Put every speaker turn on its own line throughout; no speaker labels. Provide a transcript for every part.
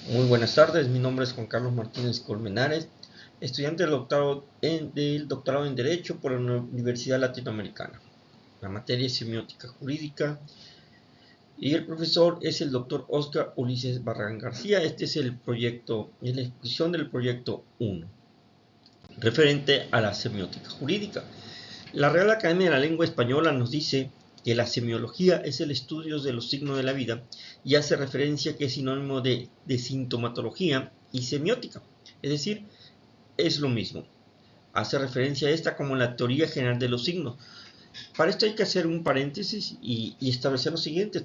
Muy buenas tardes, mi nombre es Juan Carlos Martínez Colmenares, estudiante del doctorado en Derecho por la Universidad Latinoamericana. La materia es semiótica jurídica y el profesor es el doctor Oscar Ulises Barragán García. Este es el proyecto, es la exposición del proyecto 1, referente a la semiótica jurídica. La Real Academia de la Lengua Española nos dice que la semiología es el estudio de los signos de la vida y hace referencia que es sinónimo de sintomatología y semiótica, es decir, es lo mismo. Hace referencia a esta como la teoría general de los signos. Para esto hay que hacer un paréntesis y establecer lo siguiente: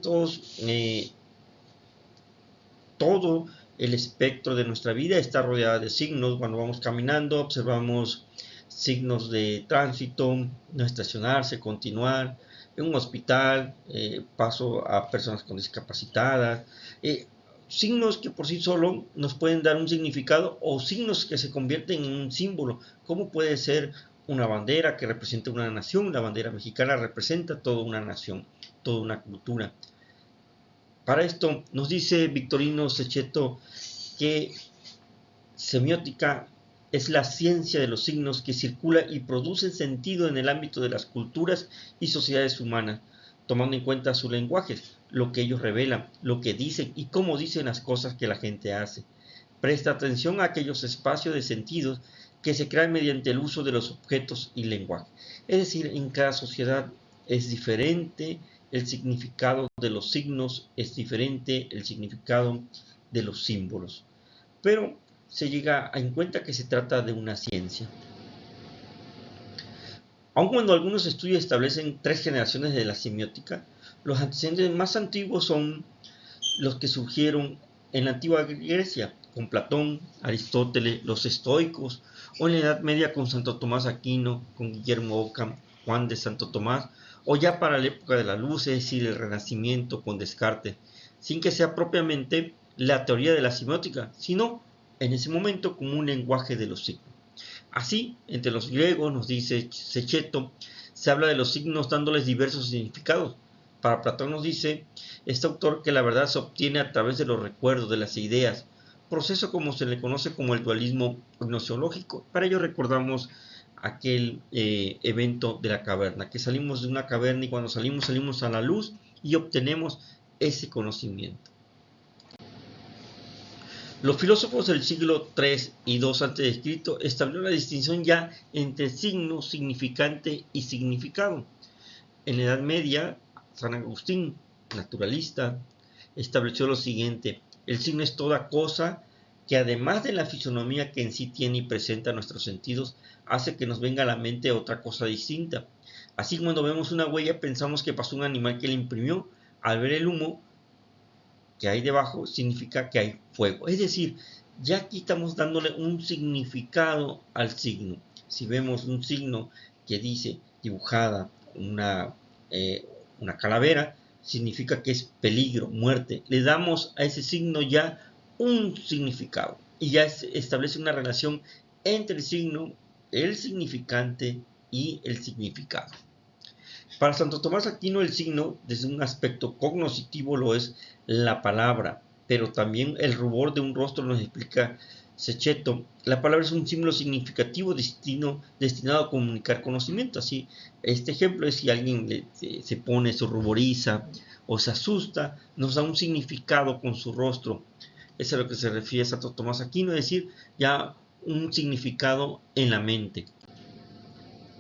todo el espectro de nuestra vida está rodeado de signos. Cuando vamos caminando observamos signos de tránsito, no estacionarse, continuar, en un hospital, paso a personas con discapacitadas, signos que por sí solo nos pueden dar un significado o signos que se convierten en un símbolo, como puede ser una bandera que representa una nación. La bandera mexicana representa toda una nación, toda una cultura. Para esto nos dice Victorino Cecchetto que semiótica es la ciencia de los signos que circula y produce sentido en el ámbito de las culturas y sociedades humanas, tomando en cuenta su lenguaje, lo que ellos revelan, lo que dicen y cómo dicen las cosas que la gente hace. Presta atención a aquellos espacios de sentidos que se crean mediante el uso de los objetos y lenguaje. Es decir, en cada sociedad es diferente el significado de los signos, es diferente el significado de los símbolos. Pero se llega en cuenta que se trata de una ciencia. Aun cuando algunos estudios establecen 3 generaciones de la semiótica, los antecedentes más antiguos son los que surgieron en la antigua Grecia, con Platón, Aristóteles, los estoicos, o en la Edad Media con Santo Tomás Aquino, con Guillermo Ockham, Juan de Santo Tomás, o ya para la época de la luz, es decir, el Renacimiento con Descartes, sin que sea propiamente la teoría de la semiótica, sino en ese momento como un lenguaje de los signos. Así, entre los griegos, nos dice Cecchetto, se habla de los signos dándoles diversos significados. Para Platón nos dice este autor que la verdad se obtiene a través de los recuerdos, de las ideas, proceso como se le conoce como el dualismo gnoseológico. Para ello recordamos aquel evento de la caverna, que salimos de una caverna y cuando salimos a la luz y obtenemos ese conocimiento. Los filósofos del siglo III y II a.C. establecieron la distinción ya entre signo, significante y significado. En la Edad Media, San Agustín, naturalista, estableció lo siguiente: el signo es toda cosa que, además de la fisonomía que en sí tiene y presenta nuestros sentidos, hace que nos venga a la mente otra cosa distinta. Así, cuando vemos una huella pensamos que pasó un animal que la imprimió. Al ver el humo que hay debajo, significa que hay fuego. Es decir, ya aquí estamos dándole un significado al signo. Si vemos un signo que dice dibujada una calavera, significa que es peligro, muerte. Le damos a ese signo ya un significado y ya establece una relación entre el signo, el significante y el significado. Para Santo Tomás Aquino, el signo, desde un aspecto cognoscitivo, lo es la palabra, pero también el rubor de un rostro, nos explica Cecchetto. La palabra es un símbolo significativo destinado a comunicar conocimiento. Así, este ejemplo es si alguien se pone, se ruboriza o se asusta, nos da un significado con su rostro. Eso es a lo que se refiere Santo Tomás Aquino, es decir, ya un significado en la mente.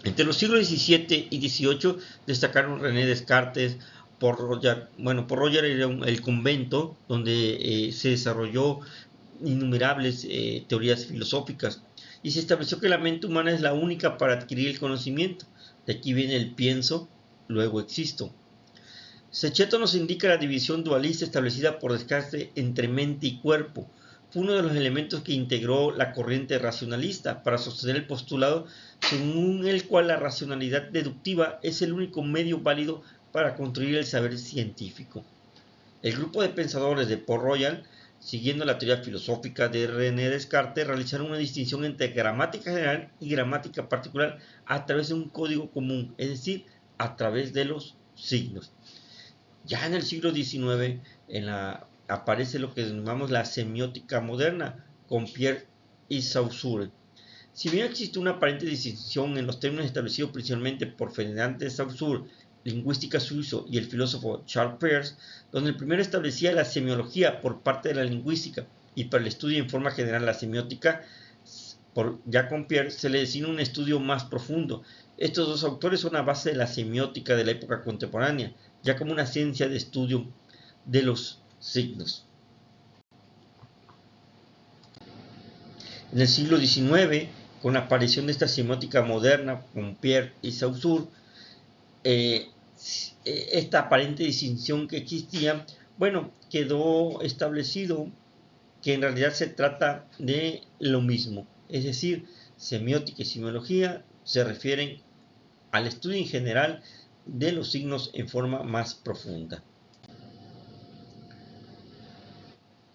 Entre los siglos XVII y XVIII destacaron René Descartes, Roger era el convento donde se desarrolló innumerables teorías filosóficas y se estableció que la mente humana es la única para adquirir el conocimiento. De aquí viene el pienso, luego existo. Cecchetto nos indica la división dualista establecida por Descartes entre mente y cuerpo. Fue uno de los elementos que integró la corriente racionalista para sostener el postulado según el cual la racionalidad deductiva es el único medio válido para construir el saber científico. El grupo de pensadores de Port Royal, siguiendo la teoría filosófica de René Descartes, realizaron una distinción entre gramática general y gramática particular a través de un código común, es decir, a través de los signos. Ya en el siglo XIX, aparece lo que denominamos la semiótica moderna, con Pierre y Saussure. Si bien existe una aparente distinción en los términos establecidos principalmente por Ferdinand de Saussure, lingüística suizo, y el filósofo Charles Peirce, donde el primero establecía la semiología por parte de la lingüística y para el estudio en forma general la semiótica, ya con Peirce se le designa un estudio más profundo. Estos dos autores son la base de la semiótica de la época contemporánea, ya como una ciencia de estudio de los signos. En el siglo XIX, con la aparición de esta semiótica moderna con Pierre y Saussure, esta aparente distinción que existía, bueno, quedó establecido que en realidad se trata de lo mismo. Es decir, semiótica y semiología se refieren al estudio en general de los signos en forma más profunda.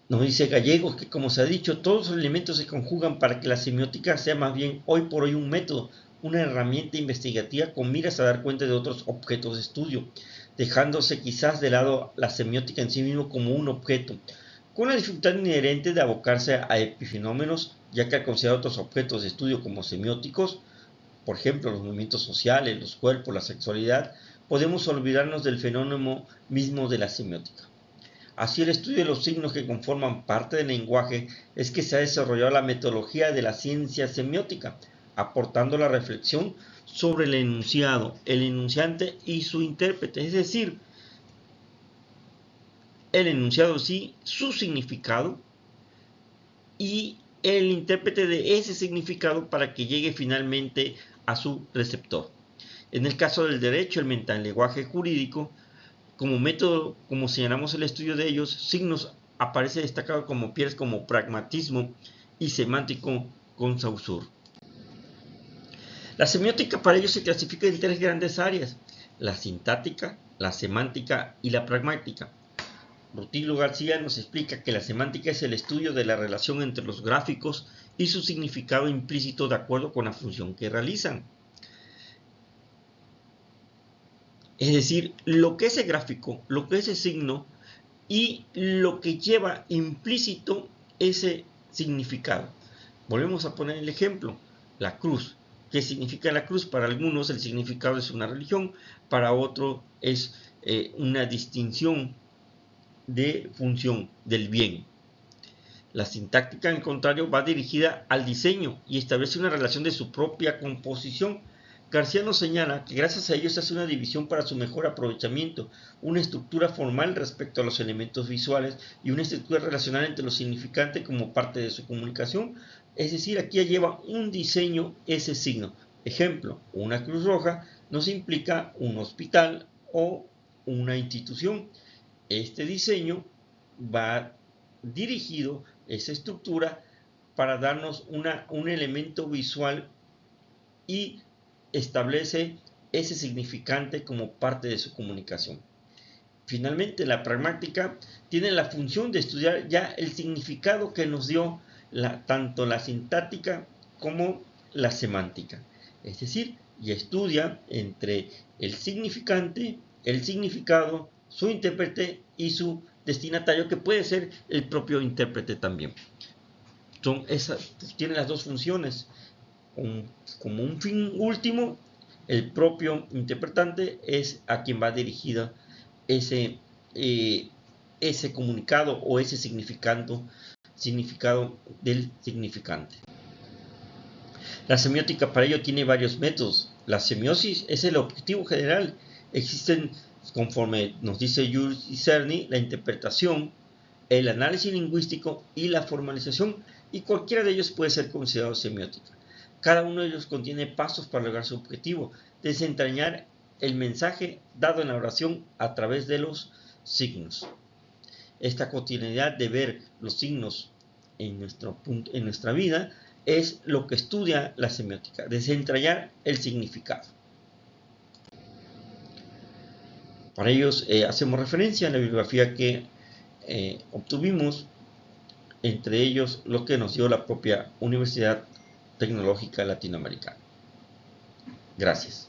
Nos dice Gallegos que, como se ha dicho, todos los elementos se conjugan para que la semiótica sea más bien hoy por hoy un método, una herramienta investigativa con miras a dar cuenta de otros objetos de estudio, dejándose quizás de lado la semiótica en sí mismo como un objeto, con la dificultad inherente de abocarse a epifenómenos, ya que al considerar otros objetos de estudio como semióticos, por ejemplo los movimientos sociales, los cuerpos, la sexualidad, podemos olvidarnos del fenómeno mismo de la semiótica. Así, el estudio de los signos que conforman parte del lenguaje es que se ha desarrollado la metodología de la ciencia semiótica, aportando la reflexión sobre el enunciado, el enunciante y su intérprete, es decir, el enunciado sí, su significado y el intérprete de ese significado para que llegue finalmente a su receptor. En el caso del derecho, el metalenguaje jurídico, como método, como señalamos el estudio de ellos, signos aparece destacado como Peirce como pragmatismo y semántico con Saussure. La semiótica para ellos se clasifica en tres grandes áreas: la sintáctica, la semántica y la pragmática. Rutilio García nos explica que la semántica es el estudio de la relación entre los gráficos y su significado implícito de acuerdo con la función que realizan. Es decir, lo que es el gráfico, lo que es el signo y lo que lleva implícito ese significado. Volvemos a poner el ejemplo, la cruz. ¿Qué significa la cruz? Para algunos el significado es una religión, para otros es una distinción de función del bien. La sintáctica, en contrario, va dirigida al diseño y establece una relación de su propia composición. García nos señala que gracias a ello se hace una división para su mejor aprovechamiento, una estructura formal respecto a los elementos visuales y una estructura relacional entre los significantes como parte de su comunicación. Es decir, aquí lleva un diseño ese signo. Ejemplo, una cruz roja nos implica un hospital o una institución. Este diseño va dirigido, esa estructura, para darnos un elemento visual y establece ese significante como parte de su comunicación. Finalmente, la pragmática tiene la función de estudiar ya el significado que nos dio tanto la sintáctica como la semántica. Es decir, ya estudia entre el significante, el significado, su intérprete y su destinatario, que puede ser el propio intérprete también. Tiene las dos funciones. Como un fin último, el propio interpretante es a quien va dirigido ese comunicado o ese significado del significante. La semiótica para ello tiene varios métodos. La semiosis es el objetivo general. Existen, conforme nos dice Jules Cerny, la interpretación, el análisis lingüístico y la formalización, y cualquiera de ellos puede ser considerado semiótica. Cada uno de ellos contiene pasos para lograr su objetivo, desentrañar el mensaje dado en la oración a través de los signos. Esta cotidianidad de ver los signos en nuestra vida es lo que estudia la semiótica, desentrañar el significado. Para ellos hacemos referencia a la bibliografía que obtuvimos, entre ellos lo que nos dio la propia Universidad Tecnológica Latinoamericana. Gracias.